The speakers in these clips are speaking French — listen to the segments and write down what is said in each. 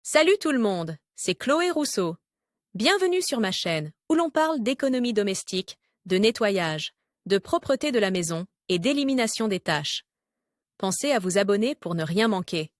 Salut tout le monde, c'est Chloé Rousseau. Bienvenue sur ma chaîne où l'on parle d'économie domestique, de nettoyage, de propreté de la maison et d'élimination des tâches. Pensez à vous abonner pour ne rien manquer.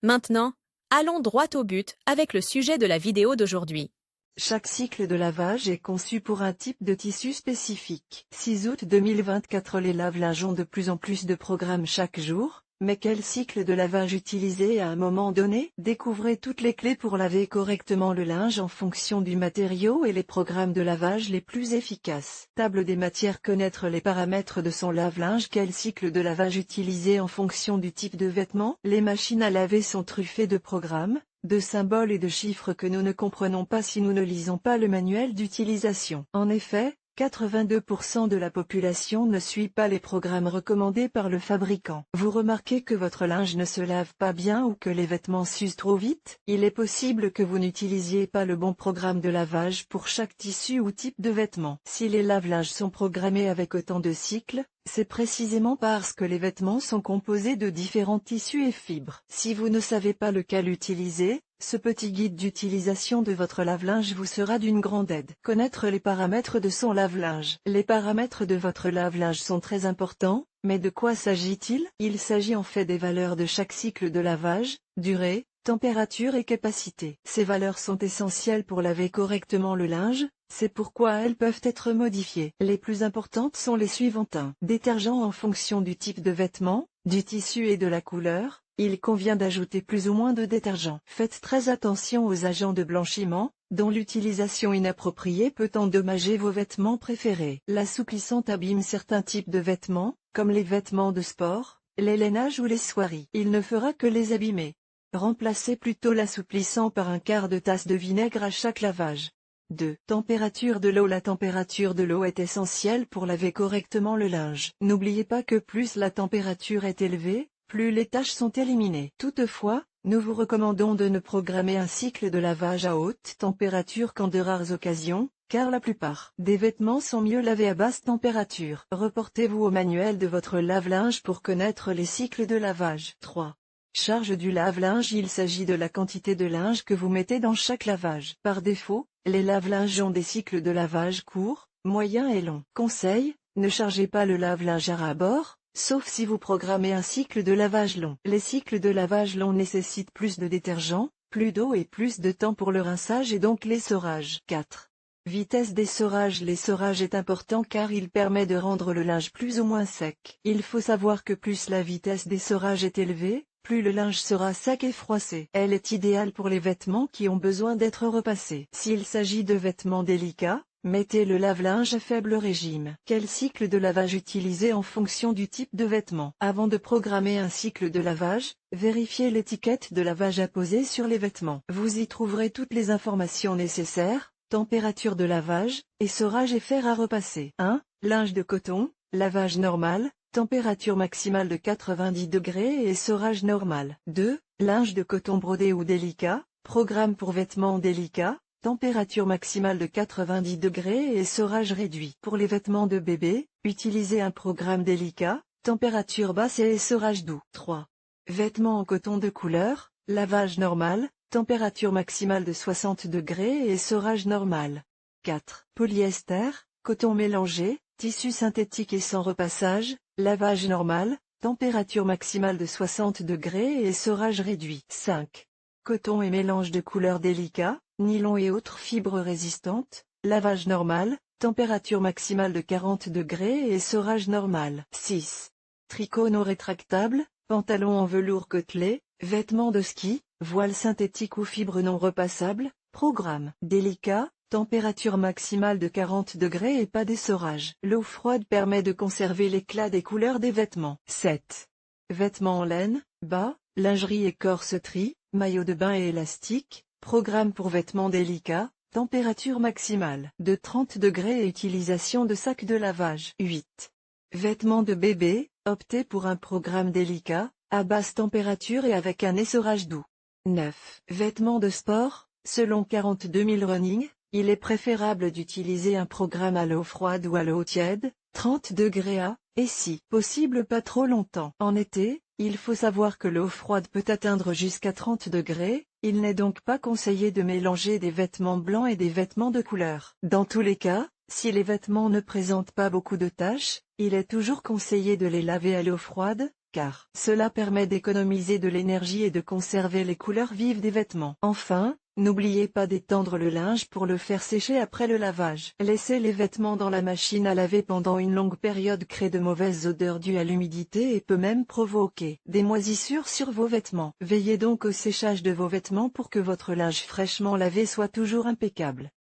Maintenant, allons droit au but avec le sujet de la vidéo d'aujourd'hui. Chaque cycle de lavage est conçu pour un type de tissu spécifique. 6 août 2024. Les lave-linges ont de plus en plus de programmes chaque jour, mais quel cycle de lavage utiliser à un moment donné? Découvrez toutes les clés pour laver correctement le linge en fonction du matériau et les programmes de lavage les plus efficaces. Table des matières. Connaître les paramètres de son lave-linge. Quel cycle de lavage utiliser en fonction du type de vêtement? Les machines à laver sont truffées de programmes, de symboles et de chiffres que nous ne comprenons pas si nous ne lisons pas le manuel d'utilisation. En effet, 82% de la population ne suit pas les programmes recommandés par le fabricant. Vous remarquez que votre linge ne se lave pas bien ou que les vêtements s'usent trop vite? Il est possible que vous n'utilisiez pas le bon programme de lavage pour chaque tissu ou type de vêtement. Si les lave-linges sont programmés avec autant de cycles, c'est précisément parce que les vêtements sont composés de différents tissus et fibres. Si vous ne savez pas lequel utiliser, ce petit guide d'utilisation de votre lave-linge vous sera d'une grande aide. Connaître les paramètres de son lave-linge. Les paramètres de votre lave-linge sont très importants, mais de quoi s'agit-il? Il s'agit en fait des valeurs de chaque cycle de lavage, durée, température et capacité. Ces valeurs sont essentielles pour laver correctement le linge, c'est pourquoi elles peuvent être modifiées. Les plus importantes sont les suivantes. 1. Détergent. En fonction du type de vêtement, du tissu et de la couleur, il convient d'ajouter plus ou moins de détergent. Faites très attention aux agents de blanchiment, dont l'utilisation inappropriée peut endommager vos vêtements préférés. L'assouplissant abîme certains types de vêtements, comme les vêtements de sport, les lainages ou les soieries. Il ne fera que les abîmer. Remplacez plutôt l'assouplissant par un quart de tasse de vinaigre à chaque lavage. 2. Température de l'eau. La température de l'eau est essentielle pour laver correctement le linge. N'oubliez pas que plus la température est élevée, plus les taches sont éliminées. Toutefois, nous vous recommandons de ne programmer un cycle de lavage à haute température qu'en de rares occasions, car la plupart des vêtements sont mieux lavés à basse température. Reportez-vous au manuel de votre lave-linge pour connaître les cycles de lavage. 3. Charge du lave-linge. Il s'agit de la quantité de linge que vous mettez dans chaque lavage. Par défaut, les lave-linges ont des cycles de lavage courts, moyens et longs. Conseil, ne chargez pas le lave-linge à ras-bord, sauf si vous programmez un cycle de lavage long. Les cycles de lavage long nécessitent plus de détergent, plus d'eau et plus de temps pour le rinçage et donc l'essorage. 4. Vitesse d'essorage. L'essorage est important car il permet de rendre le linge plus ou moins sec. Il faut savoir que plus la vitesse d'essorage est élevée, plus le linge sera sec et froissé. Elle est idéale pour les vêtements qui ont besoin d'être repassés. S'il s'agit de vêtements délicats, mettez le lave-linge à faible régime. Quel cycle de lavage utiliser en fonction du type de vêtement? Avant de programmer un cycle de lavage, vérifiez l'étiquette de lavage apposée sur les vêtements. Vous y trouverez toutes les informations nécessaires, température de lavage, essorage et fer à repasser. 1. Linge de coton, lavage normal, température maximale de 90 degrés et essorage normal. 2. Linge de coton brodé ou délicat, programme pour vêtements délicats, température maximale de 90 degrés et essorage réduit. Pour les vêtements de bébé, utilisez un programme délicat, température basse et essorage doux. 3. Vêtements en coton de couleur, lavage normal, température maximale de 60 degrés et essorage normal. 4. Polyester, coton mélangé, tissu synthétique et sans repassage, lavage normal, température maximale de 60 degrés et essorage réduit. 5. Coton et mélange de couleurs délicats, nylon et autres fibres résistantes, lavage normal, température maximale de 40 degrés et essorage normal. 6. Tricot non rétractable, pantalon en velours côtelé, vêtements de ski, voile synthétique ou fibres non repassables, programme délicat, température maximale de 40 degrés et pas d'essorage. L'eau froide permet de conserver l'éclat des couleurs des vêtements. 7. Vêtements en laine, bas, lingerie et corseterie, maillot de bain et élastique, programme pour vêtements délicats, température maximale de 30 degrés et utilisation de sac de lavage. 8. Vêtements de bébé, optez pour un programme délicat, à basse température et avec un essorage doux. 9. Vêtements de sport, selon 42 000 Running, il est préférable d'utiliser un programme à l'eau froide ou à l'eau tiède, 30 degrés A, et si possible pas trop longtemps. En été, Il faut savoir que l'eau froide peut atteindre jusqu'à 30 degrés, il n'est donc pas conseillé de mélanger des vêtements blancs et des vêtements de couleur. Dans tous les cas, si les vêtements ne présentent pas beaucoup de taches, il est toujours conseillé de les laver à l'eau froide, car cela permet d'économiser de l'énergie et de conserver les couleurs vives des vêtements. Enfin, n'oubliez pas d'étendre le linge pour le faire sécher après le lavage. Laisser les vêtements dans la machine à laver pendant une longue période crée de mauvaises odeurs dues à l'humidité et peut même provoquer des moisissures sur vos vêtements. Veillez donc au séchage de vos vêtements pour que votre linge fraîchement lavé soit toujours impeccable.